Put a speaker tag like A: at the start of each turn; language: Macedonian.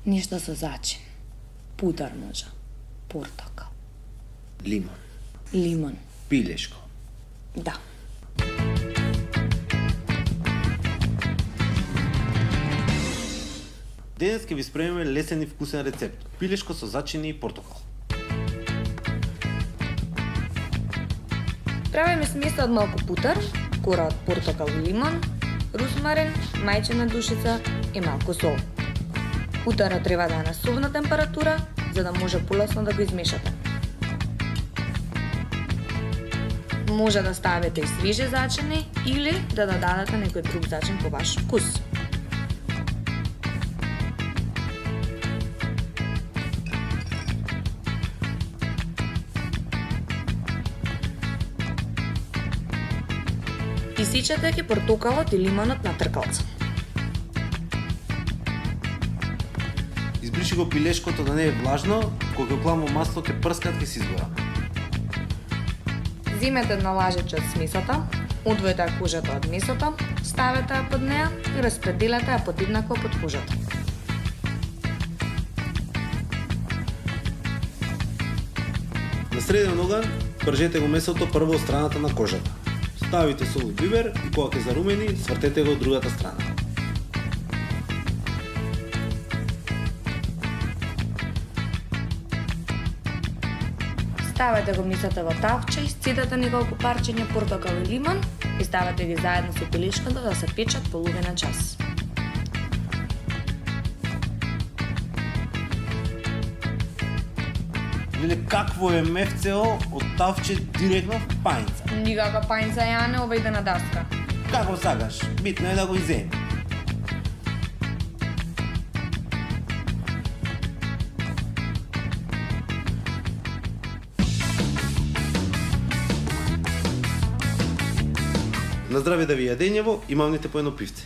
A: Нешто со зачин. Пудар може. Портокал.
B: Лимон.
A: Лимон.
B: Пилешко.
A: Да.
B: Денес ќе ви спремиме лесен и вкусен рецепт. Пилешко со зачини и портокал.
A: Правиме смеса од малку путар, кора од портокал и лимон, русмарин, мајчина душица и малку сол. Путарот треба да е на совна температура, за да може полесно да го измешате. Може да ставите и свиже зачини или да додадете некој друг зачин по ваш вкус. Исичете ќе портокалот и лимонот на тркалца.
B: Избриши го пилешкото да не е влажно, кога ќе окламо масло ќе прскат ќе се изгора.
A: Земете една лажиче од смесата, одвојте кожата од месото, ставете ја под неа и распределете ја подеднакво под кожата.
B: На среден оган пржете го месото прво од страната на кожата. Ставите сол и бибер и кога ќе зарумени, свртете го од другата страна.
A: Ставете го месото во тавче, исцедете неколку парчиња портокал и лимон и ставете ги заедно со пилешкото да се печат половина час.
B: Леле, какво е мефцео од тавче директно в пајнца?
A: Никака пајнца Јане, ова иде на даска.
B: Како сакаш, битно е да го иземи. На здраве да ви јадењево и мамните по едно пивце.